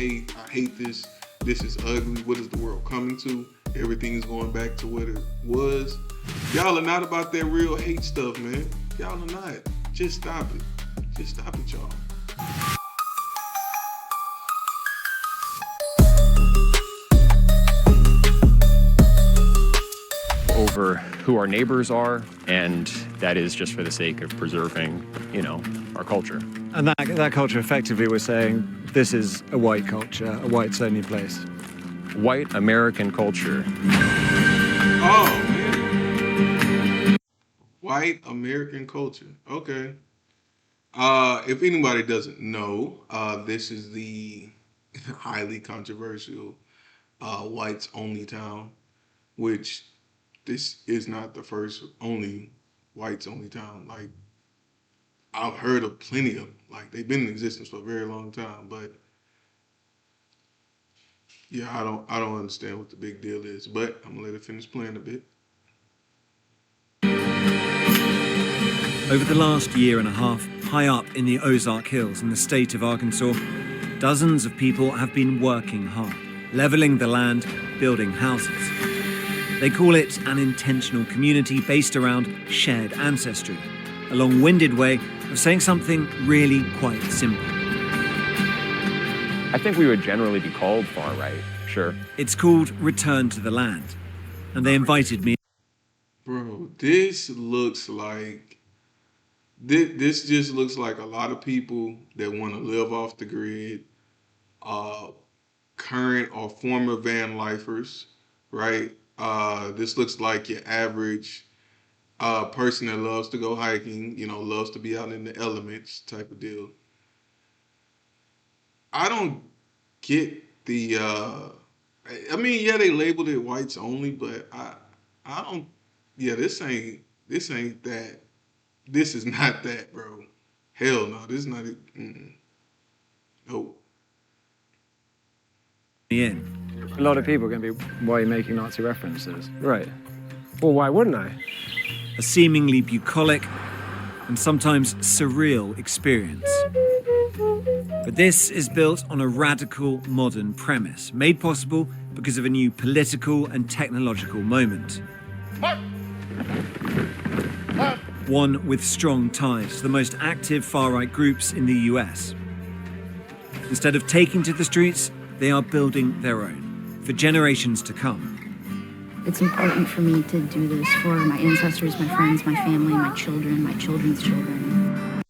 I hate this. This is ugly. What is the world coming to? Everything is going back to what it was. Y'all are not about that real hate stuff, man. Y'all are not. Just stop it. Just stop it, y'all. Over who our neighbors are, and that is just for the sake of preserving, our culture. And that culture, effectively, we're saying this is a white culture, a whites-only place. White American culture. Oh, man. White American culture. Okay. If anybody doesn't know, this is the highly controversial whites only town, which this is not the first only whites only town. Like I've heard of plenty of them. Like they've been in existence for a very long time, but yeah, I don't understand what the big deal is. But I'm gonna let it finish playing a bit. Over the last year and a half, high up in the Ozark Hills in the state of Arkansas, dozens of people have been working hard, leveling the land, building houses. They call it an intentional community based around shared ancestry, a long-winded way of saying something really quite simple. I think we would generally be called far right, sure. It's called Return to the Land, and they invited me. Bro, this just looks like a lot of people that want to live off the grid, uh, current or former van lifers, right? This looks like your average person that loves to go hiking, loves to be out in the elements type of deal. I don't get the. I mean, yeah, they labeled it whites only, but I don't. Yeah, this ain't that. This is not that, bro. Hell no, this is not it. Nope. In. A lot of people are going to be, why are you making Nazi references? Right. Well, why wouldn't I? A seemingly bucolic and sometimes surreal experience. But this is built on a radical modern premise, made possible because of a new political and technological moment. One with strong ties to the most active far-right groups in the US. Instead of taking to the streets, they are building their own, for generations to come. It's important for me to do this for my ancestors, my friends, my family, my children, my children's children.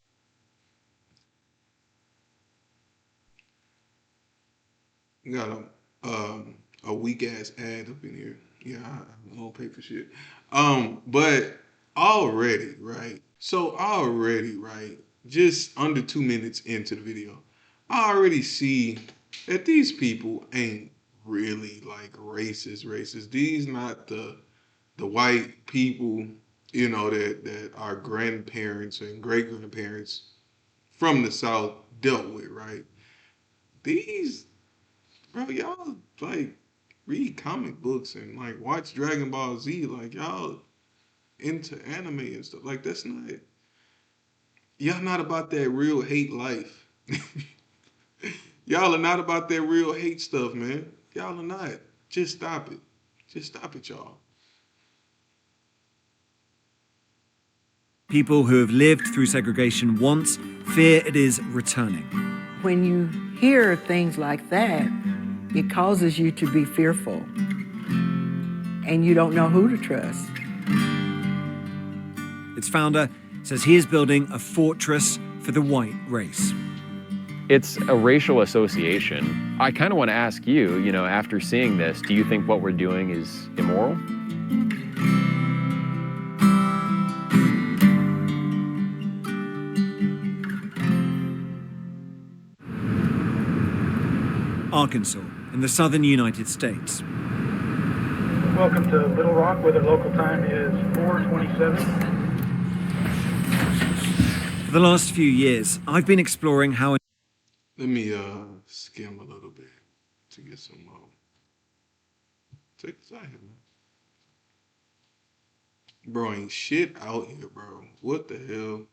You got a weak ass ad up in here. Yeah, I don't pay for shit. But already, right? So already, right? Just under 2 minutes into the video, I already see that these people ain't really like racist. These not the white people, that our grandparents and great grandparents from the South dealt with, right? These, bro, y'all like read comic books and like watch Dragon Ball Z, like y'all into anime and stuff. Like that's not y'all not about that real hate life. Y'all are not about that real hate stuff, man. Y'all are not. Just stop it. Just stop it, y'all. People who have lived through segregation once fear it is returning. When you hear things like that, it causes you to be fearful, and you don't know who to trust. Its founder says he is building a fortress for the white race. It's a racial association. I kind of want to ask you, after seeing this, do you think what we're doing is immoral? Arkansas, in the southern United States. Welcome to Little Rock, where the local time is 4:27. For the last few years, I've been exploring how. Let me skim a little bit to get some more. Take this out here, man. Bro, ain't shit out here, bro. What the hell?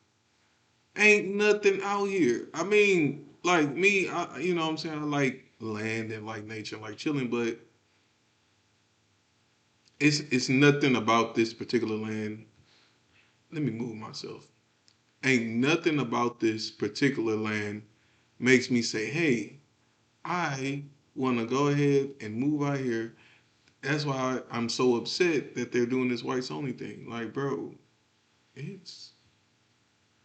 Ain't nothing out here. I mean, like me, you know what I'm saying? I like land and like nature and like chilling, but it's nothing about this particular land. Let me move myself. Ain't nothing about this particular land makes me say, hey, I want to go ahead and move out here. That's why I'm so upset that they're doing this whites only thing. Like, bro, it's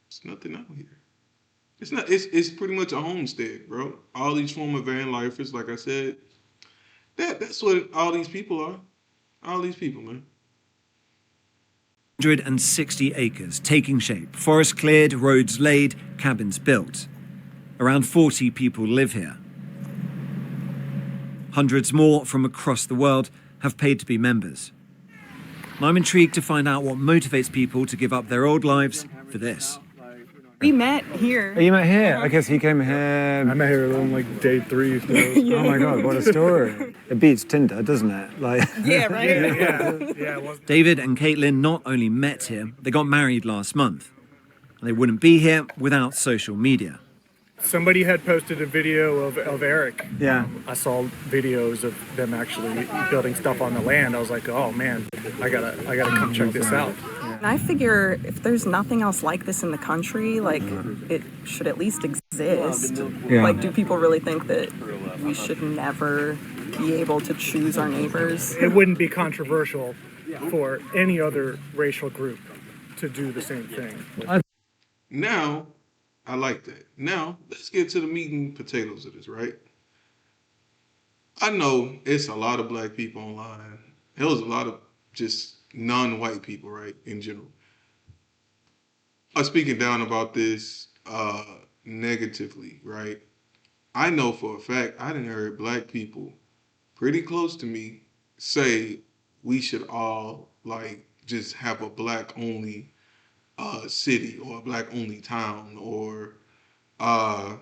it's nothing out here. It's not. It's pretty much a homestead, bro. All these former van lifers, like I said, that's what all these people are. All these people, man. 160 acres taking shape, forest cleared, roads laid, cabins built. Around 40 people live here. Hundreds more from across the world have paid to be members. And I'm intrigued to find out what motivates people to give up their old lives for this. We met here. Oh, you met here? I guess he came here. I met her on like day 3. So. Oh my God, what a story. It beats Tinder, doesn't it? Like. Yeah, right? Yeah. David and Caitlin not only met here, they got married last month. And they wouldn't be here without social media. Somebody had posted a video of Eric. Yeah. I saw videos of them actually building stuff on the land. I was like, oh man, I gotta come check this out. And I figure if there's nothing else like this in the country, like it should at least exist. Yeah. Like, do people really think that we should never be able to choose our neighbors? It wouldn't be controversial for any other racial group to do the same thing. Now, I like that. Now, let's get to the meat and potatoes of this, right? I know it's a lot of black people online. There was a lot of just non-white people, right, in general. Speaking down about this negatively, right? I know for a fact I didn't heard black people pretty close to me say we should all like just have a black only city or a black only town or uh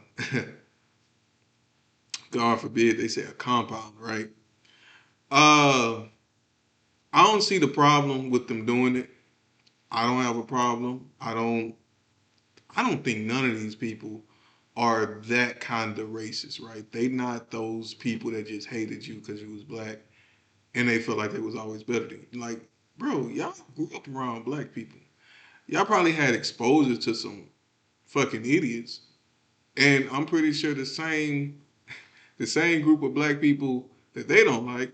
God forbid they say a compound, right? Uh I don't see the problem with them doing it. I don't have a problem. I don't think none of these people are that kind of racist, right? They not those people that just hated you because you was black and they felt like they was always better than you. Like, bro, y'all grew up around black people. Y'all probably had exposure to some fucking idiots. And I'm pretty sure the same group of black people that they don't like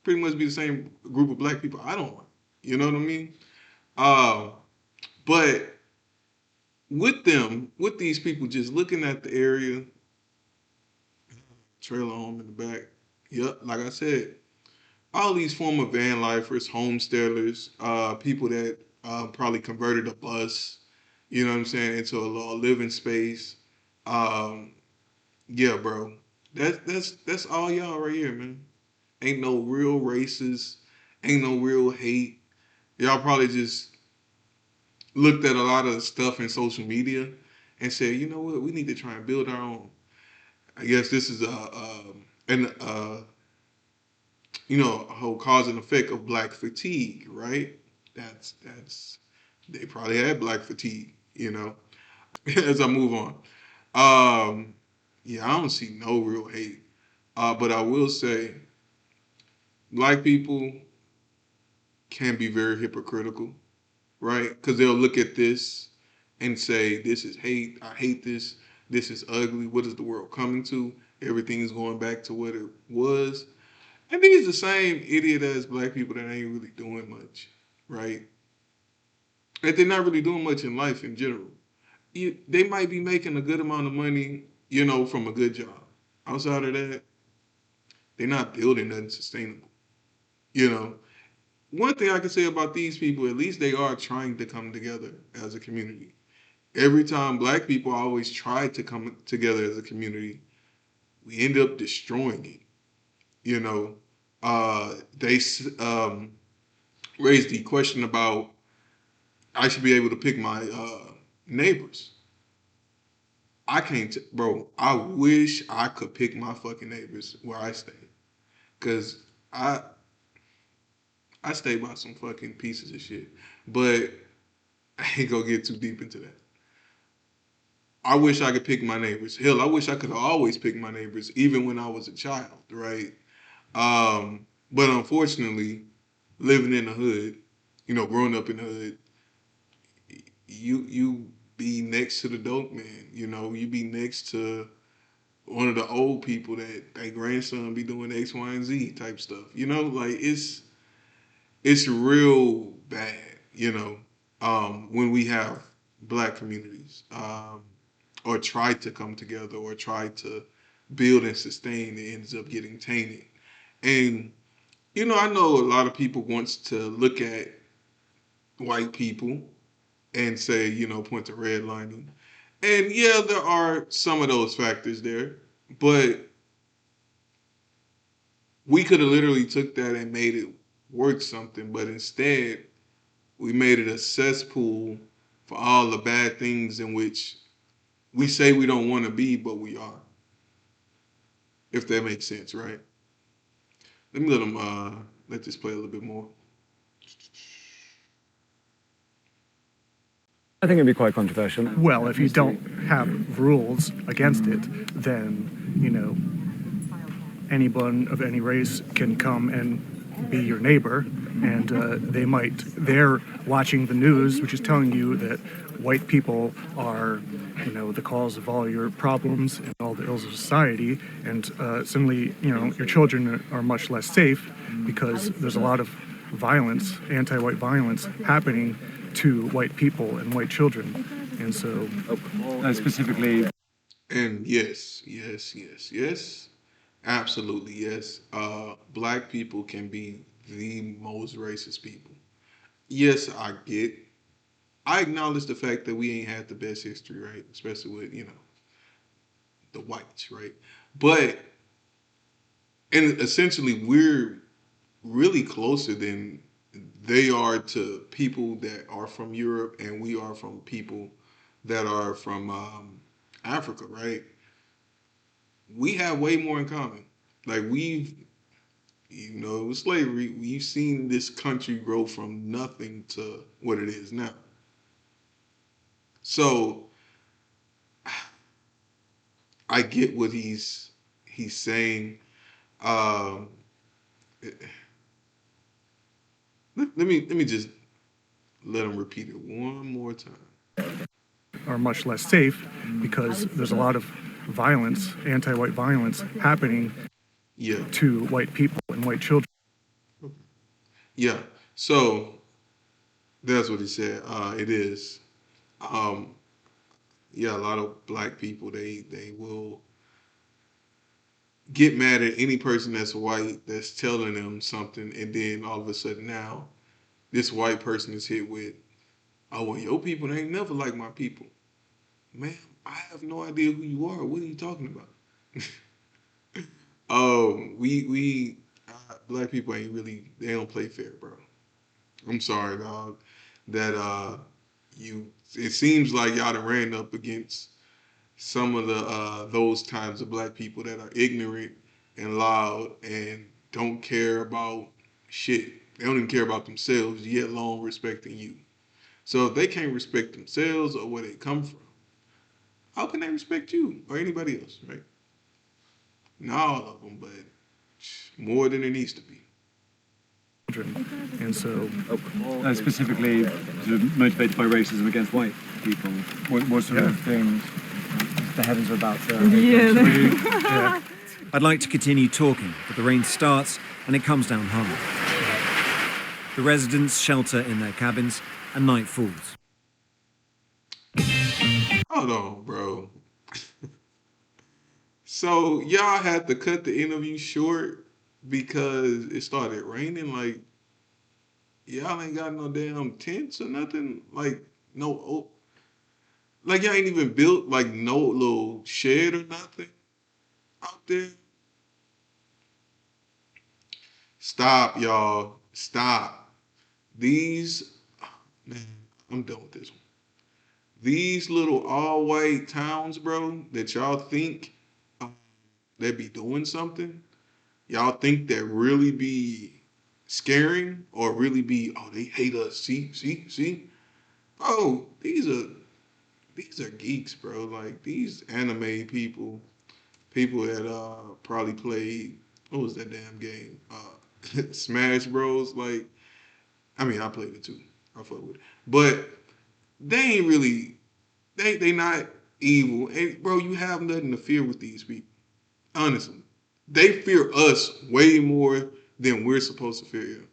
pretty much be the same group of black people I don't like. You know what I mean? Uh, but with these people just looking at the area, trailer home in the back. Yep, like I said, all these former van lifers, homesteaders, people that probably converted a bus, you know what I'm saying, into a living space. Um, yeah, bro, that's all y'all right here, man. Ain't no real races, ain't no real hate. Y'all probably just looked at a lot of stuff in social media and said, you know what, we need to try and build our own. I guess this is an a whole cause and effect of black fatigue, right? That's they probably had black fatigue, you know. As I move on, um, yeah, I don't see no real hate, but I will say black people can be very hypocritical, right? Because they'll look at this and say, "This is hate. I hate this. This is ugly. What is the world coming to? Everything is going back to what it was." And these the same idiot ass black people that ain't really doing much, right? And they're not really doing much in life in general. They might be making a good amount of money, from a good job. Outside of that, they're not building nothing sustainable. You know, one thing I can say about these people, at least they are trying to come together as a community. Every time black people always try to come together as a community, we end up destroying it. You know, they raised the question about I should be able to pick my neighbors. I can't, bro. I wish I could pick my fucking neighbors where I stay, cause I I stay by some fucking pieces of shit. But I ain't gonna get too deep into that. I wish I could pick my neighbors. Hell, I wish I could always pick my neighbors, even when I was a child, right? But unfortunately, living in the hood, growing up in the hood, you be next to the dope man. You be next to one of the old people that their grandson be doing X, Y, and Z type stuff. Like it's real bad. When we have black communities, or try to come together, or try to build and sustain, it ends up getting tainted. And I know a lot of people wants to look at white people and say, point to redlining. And yeah, there are some of those factors there, but we could have literally took that and made it worth something, but instead we made it a cesspool for all the bad things in which we say we don't want to be, but we are. If that makes sense, right? Let me let this play a little bit more. I think it'd be quite controversial. Well, if you don't have rules against it, then, anyone of any race can come and be your neighbor, and they're watching the news, which is telling you that white people are, the cause of all your problems and all the ills of society, and suddenly, your children are much less safe because there's a lot of violence, anti-white violence happening to white people and white children, and so Specifically, And yes, yes, yes, yes, absolutely yes. Black people can be the most racist people. Yes, I acknowledge the fact that we ain't had the best history, right? Especially with, the whites, right? But, and essentially, we're really closer than they are to people that are from Europe, and we are from people that are from Africa, right? We have way more in common. Like with slavery, we've seen this country grow from nothing to what it is now. So I get what he's saying. Um, let me just let him repeat it one more time. are much less safe because there's a lot of violence, anti-white violence happening Yeah, to white people and white children. yeah. So that's what he said. It is. Um, yeah, a lot of black people they will get mad at any person that's white that's telling them something, and then all of a sudden now this white person is hit with, oh well, your people ain't never like my people. Man, I have no idea who you are. What are you talking about? We black people ain't really, they don't play fair, bro. I'm sorry, dog. That you it seems like y'all done ran up against some of the those times of black people that are ignorant and loud and don't care about shit. They don't even care about themselves, yet alone respecting you. So if they can't respect themselves or where they come from, how can they respect you or anybody else, right? Not all of them, but more than it needs to be. And so specifically sort of motivated by racism against white people. What sort of things the heavens are about to... yeah. I'd like to continue talking, but the rain starts and it comes down hard. The residents shelter in their cabins and night falls. Hold on, bro. So y'all had to cut the interview short because it started raining. Like y'all ain't got no damn tents or nothing. Like no, like y'all ain't even built like no little shed or nothing out there. Stop, y'all. Stop. These, man, I'm done with this one. These little all white towns, bro, that y'all think uh, they be doing something. Y'all think that really be scaring or really be, oh, they hate us. See, see, see. Oh, these are these are geeks, bro. Like these anime people that probably played what was that damn game? Smash Bros. Like, I mean, I played it too. I fuck with it, but they ain't really they not evil. And bro, you have nothing to fear with these people. Honestly, they fear us way more than we're supposed to fear them.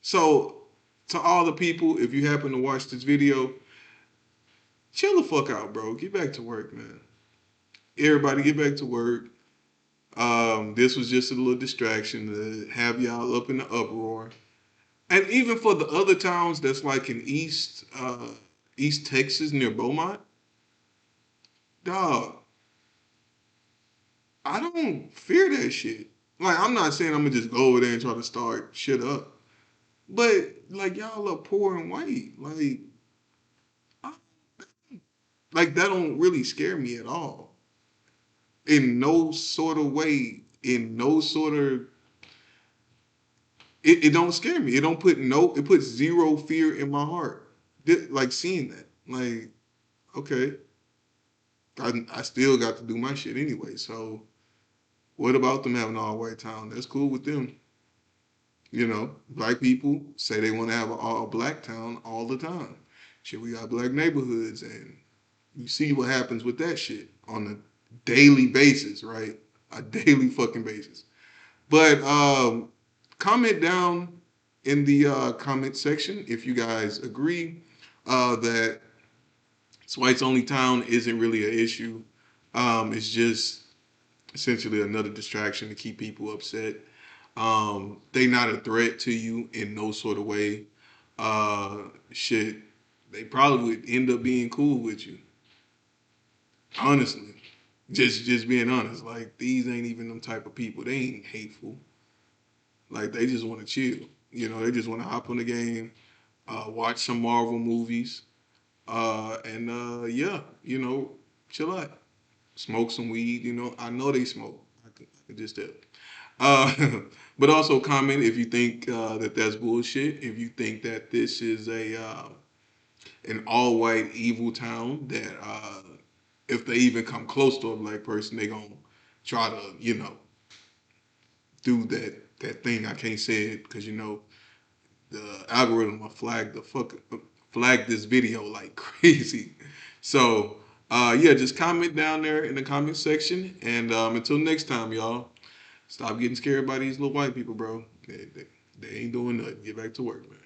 So, to all the people, if you happen to watch this video, chill the fuck out, bro. Get back to work, man. Everybody, get back to work. This was just a little distraction to have y'all up in the uproar. And even for the other towns that's like in East Texas near Beaumont, dog, I don't fear that shit. Like I'm not saying I'm gonna just go over there and try to start shit up, but like y'all are poor and white, I, like that don't really scare me at all. In no sort of way, in no sort of it don't scare me. It don't put no it puts zero fear in my heart. Like seeing that. Like, okay, I still got to do my shit anyway. So what about them having an all white town? That's cool with them. You know, black people say they want to have an all black town all the time. Shit, we got black neighborhoods, and you see what happens with that shit on a daily basis, right? A daily fucking basis. But comment down in the comment section if you guys agree that this whites only town isn't really an issue. It's just essentially another distraction to keep people upset. They not a threat to you in no sort of way. Shit, they probably would end up being cool with you. Honestly, just being honest. Like these ain't even them type of people. They ain't hateful. Like they just want to chill. You know, they just want to hop on the game, watch some Marvel movies, and yeah, you know, chill out, smoke some weed. You know, I know they smoke. I can just tell. Uh, but also comment if you think that that's bullshit. If you think that this is a an all white evil town that if they even come close to a black person, they gonna try to do that thing. I can't say it because the algorithm will flag this video like crazy. So yeah, just comment down there in the comment section, and until next time, y'all. Stop getting scared by these little white people, bro. They ain't doing nothing. Get back to work, man.